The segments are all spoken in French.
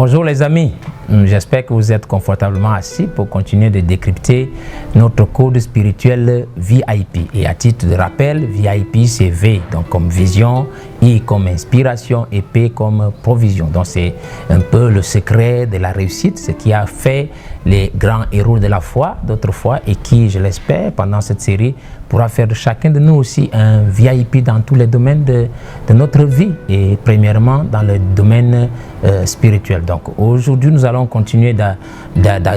Bonjour les amis, j'espère que vous êtes confortablement assis pour continuer de décrypter notre code spirituel VIP. Et à titre de rappel, VIP c'est V, donc comme vision, I comme inspiration et P comme provision. Donc c'est un peu le secret de la réussite, ce qui a fait les grands héros de la foi d'autrefois et qui, je l'espère, pendant cette série, pourra faire de chacun de nous aussi un VIP dans tous les domaines de notre vie et premièrement dans le domaine spirituel. Donc aujourd'hui, nous allons continuer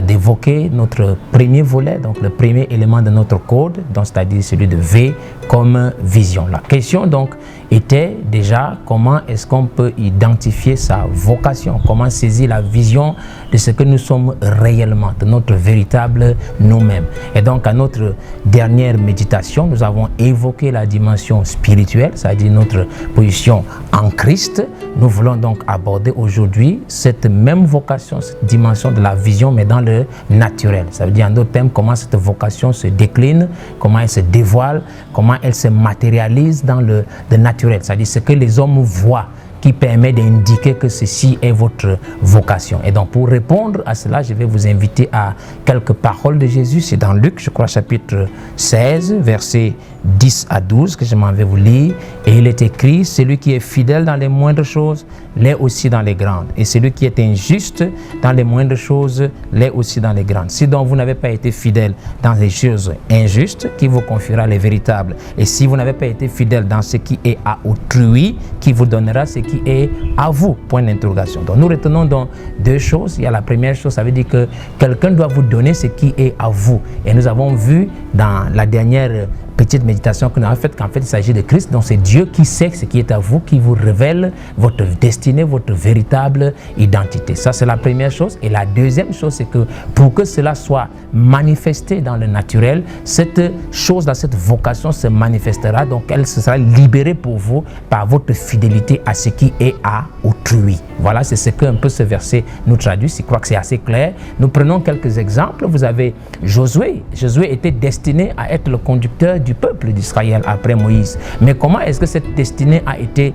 d'évoquer notre premier volet, donc le premier élément de notre code, c'est-à-dire celui de V comme vision. La question donc était déjà comment est-ce qu'on peut identifier sa vocation, comment saisir la vision de ce que nous sommes réellement, de notre véritable nous-mêmes. Et donc à notre dernière méditation, nous avons évoqué la dimension spirituelle, c'est-à-dire notre position en Christ. Nous voulons donc aborder aujourd'hui cette même vocation, cette dimension de la vision, mais dans le naturel. Ça veut dire en d'autres termes, comment cette vocation se décline, comment elle se dévoile, comment elle se matérialise dans le naturel. C'est-à-dire ce que les hommes voient, qui permet d'indiquer que ceci est votre vocation. Et donc pour répondre à cela, je vais vous inviter à quelques paroles de Jésus. C'est dans Luc, je crois, chapitre 16, versets 10 à 12, que je m'en vais vous lire. Et il est écrit, celui qui est fidèle dans les moindres choses, l'est aussi dans les grandes. Et celui qui est injuste dans les moindres choses, l'est aussi dans les grandes. Si donc vous n'avez pas été fidèle dans les choses injustes, qui vous confiera les véritables. Et si vous n'avez pas été fidèle dans ce qui est à autrui, qui vous donnera ce qui est à vous, point d'interrogation. Donc nous retenons donc deux choses. Il y a la première chose, ça veut dire que quelqu'un doit vous donner ce qui est à vous. Et nous avons vu dans la dernière petite méditation que nous avons faite qu'en fait il s'agit de Christ, donc c'est Dieu qui sait ce qui est à vous, qui vous révèle votre destinée, votre véritable identité. Ça c'est la première chose. Et la deuxième chose, c'est que pour que cela soit manifesté dans le naturel, cette chose-là, cette vocation se manifestera, donc elle se sera libérée pour vous par votre fidélité à ce qui est à autrui. Voilà, c'est ce que un peu ce verset nous traduit. Je crois que c'est assez clair. Nous prenons quelques exemples. Vous avez Josué. Josué était destiné à être le conducteur du peuple d'Israël après Moïse. Mais comment est-ce que cette destinée a été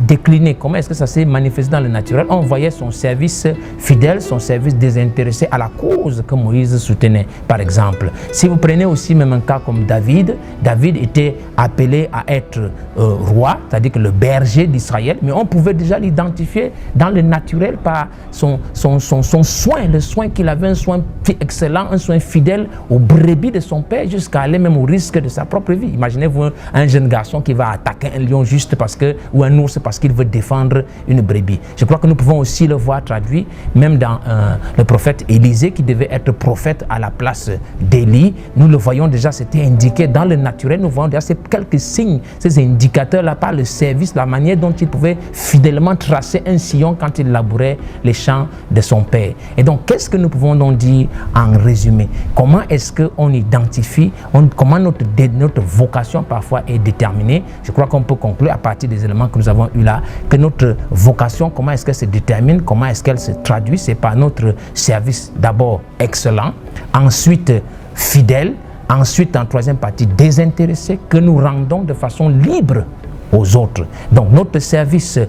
déclinée? Comment est-ce que ça s'est manifesté dans le naturel? On voyait son service fidèle, son service désintéressé à la cause que Moïse soutenait, par exemple. Si vous prenez aussi même un cas comme David, David était appelé à être roi, c'est-à-dire que le berger d'Israël, mais on pouvait déjà l'identifier dans le naturel par son soin, le soin qu'il avait, un soin excellent, un soin fidèle aux brebis de son père, jusqu'à aller même au risque de sa propre vie. Imaginez-vous un jeune garçon qui va attaquer un lion juste parce que, ou un ours parce qu'il veut défendre une brebis. Je crois que nous pouvons aussi le voir traduit même dans le prophète Élisée qui devait être prophète à la place d'Élie. Nous le voyons déjà, c'était indiqué dans le naturel. Nous voyons déjà ces quelques signes, ces indicateurs-là par le service, la manière dont il pouvait fidèlement tracer un sillon quand il labourait les champs de son père. Et donc, qu'est-ce que nous pouvons donc dire en résumé? Comment est-ce qu'on identifie, comment notre vocation parfois est déterminée? Je crois qu'on peut conclure à partir des éléments que nous avons eus là, que notre vocation, comment est-ce qu'elle se détermine, comment est-ce qu'elle se traduit? C'est par notre service d'abord excellent, ensuite fidèle, ensuite en troisième partie désintéressé, que nous rendons de façon libre aux autres. Donc notre service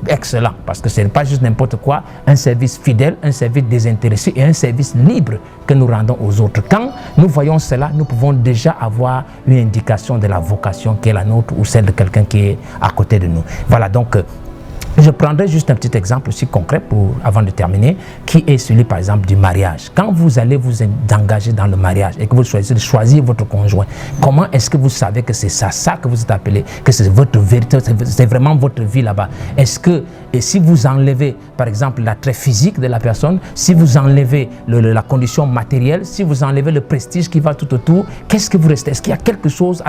excellent, parce que ce n'est pas juste n'importe quoi, un service fidèle, un service désintéressé et un service libre que nous rendons aux autres. Quand nous voyons cela, nous pouvons déjà avoir une indication de la vocation qui est la nôtre ou celle de quelqu'un qui est à côté de nous. Voilà, donc je prendrai juste un petit exemple aussi concret avant de terminer, qui est celui par exemple du mariage. Quand vous allez vous engager dans le mariage et que vous choisissez de choisir votre conjoint, comment est-ce que vous savez que c'est ça que vous êtes appelé, que c'est votre vérité, c'est vraiment votre vie là-bas? Est-ce que, et si vous enlevez par exemple l'attrait physique de la personne, si vous enlevez la condition matérielle, si vous enlevez le prestige qui va tout autour, qu'est-ce que vous restez? Est-ce qu'il y a quelque chose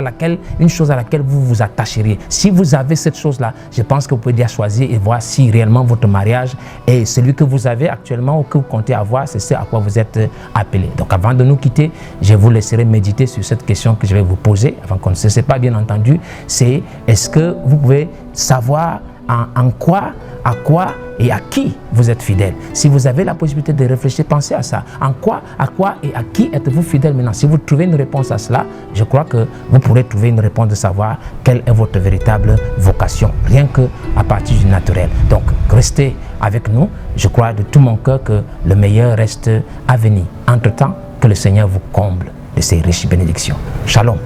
une chose à laquelle vous vous attacheriez? Si vous avez cette chose-là, je pense que vous pouvez déjà choisir et voir si réellement votre mariage est celui que vous avez actuellement ou que vous comptez avoir, c'est ce à quoi vous êtes appelé. Donc avant de nous quitter, je vous laisserai méditer sur cette question que je vais vous poser, avant qu'on ne se sépare bien entendu, c'est est-ce que vous pouvez savoir en quoi, à quoi et à qui vous êtes fidèle. Si vous avez la possibilité de réfléchir, pensez à ça. En quoi, à quoi et à qui êtes-vous fidèle maintenant? Si vous trouvez une réponse à cela, je crois que vous pourrez trouver une réponse de savoir quelle est votre véritable vocation, rien qu'à partir du naturel. Donc, restez avec nous. Je crois de tout mon cœur que le meilleur reste à venir. Entre-temps, que le Seigneur vous comble de ses riches bénédictions. Shalom.